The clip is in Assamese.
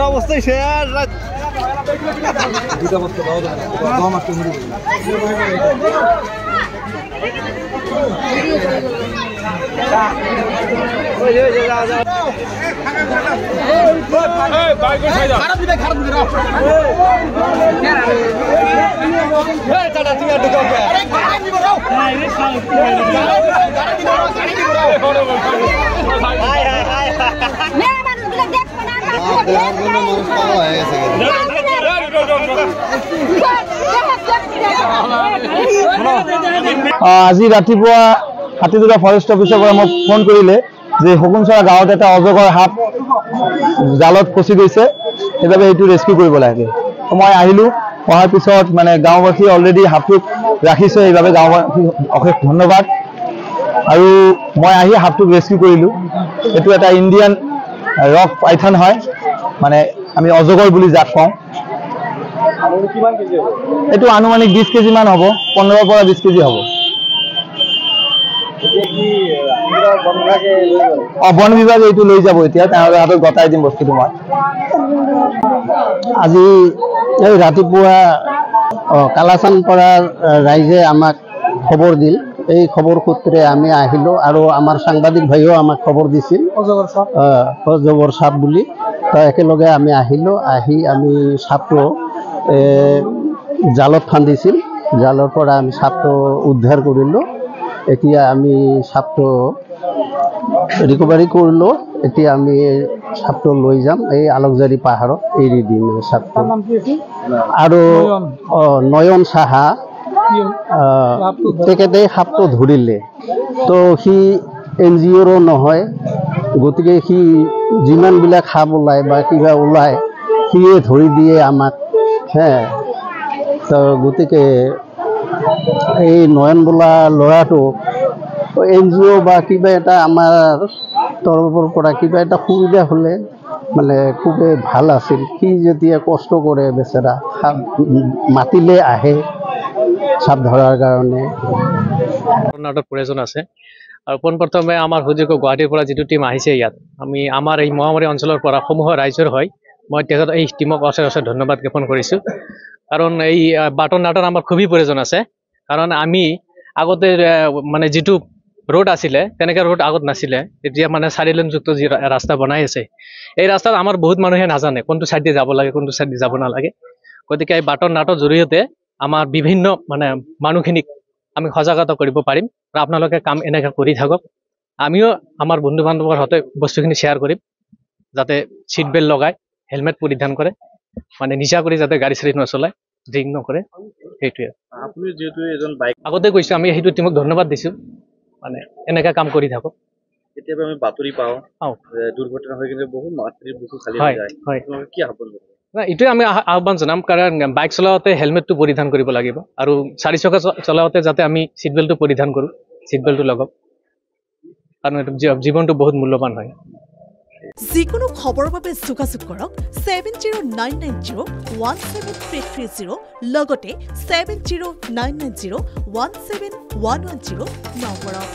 অবস্থায় শেয়াৰ আজি ৰাতিপুৱা হাতীদুৰা ফৰেষ্ট অফিচৰ পৰা মোক ফোন কৰিলে যে হুকুমচৰা গাঁৱত এটা অজগৰ সাপ জালত ফচি গৈছে, সেইবাবে এইটো ৰেস্কিউ কৰিব লাগে। মই আহিলোঁ, অহাৰ পিছত মানে গাঁওবাসী অলৰেডি সাপটোক ৰাখিছে, সেইবাবে গাঁওবাসী অশেষ ধন্যবাদ। আৰু মই আহি সাপটোক ৰেস্কিউ কৰিলোঁ। এইটো এটা ইণ্ডিয়ান ৰক পাইথন হয়, মানে আমি অজগৰ বুলি যাক কওঁ। এইটো আনুমানিক 20 কেজি মান হ'ব, 15 পৰা 20 কেজি হ'ব। বন বিভাগে এইটো লৈ যাব, এতিয়া তেওঁলোকৰ হাতত গতাই দিম বস্তুটো। মই আজি এই ৰাতিপুৱা কালাচান পৰা ৰাইজে আমাক খবৰ দিল, এই খবৰ সূত্ৰে আমি আহিলোঁ আৰু আমাৰ সাংবাদিক ভাইও আমাক খবৰ দিছিল অজগৰ সাপ বুলি। তো একেলগে আমি আহিলোঁ, আহি আমি সাপটো জালত খান্দিছিল, জালৰ পৰা আমি সাপটো উদ্ধাৰ কৰিলোঁ। এতিয়া আমি সাপটো ৰিকভাৰী কৰিলোঁ। এতিয়া আমি সাপটো লৈ যাম, এই আলোকজাৰী পাহাৰত এৰি দিম সাপটো। আৰু নয়ন সাহা তেখেতে সাপটো ধৰিলে, তো সি NGOৰো নহয়, গতিকে সি যিমানবিলাক সাপ ওলায় বা কিবা ওলায় সিয়ে ধৰি দিয়ে আমাক। তো গতিকে এই নয়ন বোলা ল'ৰাটো NGO বা কিবা এটা আমাৰ তৰফৰ পৰা কিবা এটা সুবিধা হ'লে মানে খুবেই ভাল আছিল। সি যেতিয়া কষ্ট কৰে বেচেৰা, সাপ মাতিলে আহে সাপ ধৰাৰ কাৰণে। প্ৰয়োজন আছে। আৰু পোনপ্ৰথমে আমাৰ সুযোগ গুৱাহাটীৰ পৰা যিটো টিম আহিছে ইয়াত, আমি আমাৰ এই মহামাৰী অঞ্চলৰ পৰা সমূহ ৰাইজৰ হয়, মই তেখেত এই টিমক অশেষ ধন্যবাদ জ্ঞাপন কৰিছোঁ। কাৰণ এই বাটন নাটৰ আমাৰ খুবেই প্ৰয়োজন আছে। কাৰণ আমি আগতে মানে যিটো ৰোড আছিলে তেনেকৈ ৰোড আগত নাছিলে, এতিয়া মানে 4 লেনযুক্ত যি ৰাস্তা বনাই আছে, এই ৰাস্তাত আমাৰ বহুত মানুহে নাজানে কোনটো চাইডে যাব লাগে, কোনটো চাইডে যাব নালাগে। গতিকে এই বাটন নাটৰ জৰিয়তে আমাৰ বিভিন্ন মানে মানুহখিনিক আমি সজাগতা কৰিব পাৰিম। আৰু আপোনালোকে কাম এনেকৈ কৰি থাকক, আমিও আমাৰ বন্ধু বান্ধৱৰ সৈতে বস্তুখিনি শ্বেয়াৰ কৰিম, যাতে ছিট বেল্ট লগাই হেলমেট পৰিধান কৰে, মানে নিচা কৰি যাতে গাড়ী চাড়ী নচলায়, ড্ৰিংক নকৰে, সেইটোৱে। আপুনি যেহেতু এজন বাইক আগতে কৈছোঁ, আমি সেইটো টিমক ধন্যবাদ দিছোঁ, মানে এনেকৈ কাম কৰি থাকক। কেতিয়াবা আমি বাতৰি পাওঁ দুৰ্ঘটনা হৈ কিনে বহুত মাতৃৰ বুকু খালী হৈ যায়, কি আহ্বান কৰিব? এইটোৱে আমি আহ্বান জনাম, কাৰণ বাইক চলাওঁতে হেলমেটটো পৰিধান কৰিব লাগিব, আৰু 4 চকা চলাওঁতে যাতে আমি ছিট বেল্টটো পৰিধান কৰোঁ, ছিট বেল্টটো লগাওক, কাৰণ জীৱনটো বহুত মূল্যৱান হয়। যিকোনো খবৰৰ বাবে যোগাযোগ কৰক 7099017330 লগতে 7099017110 নম্বৰত।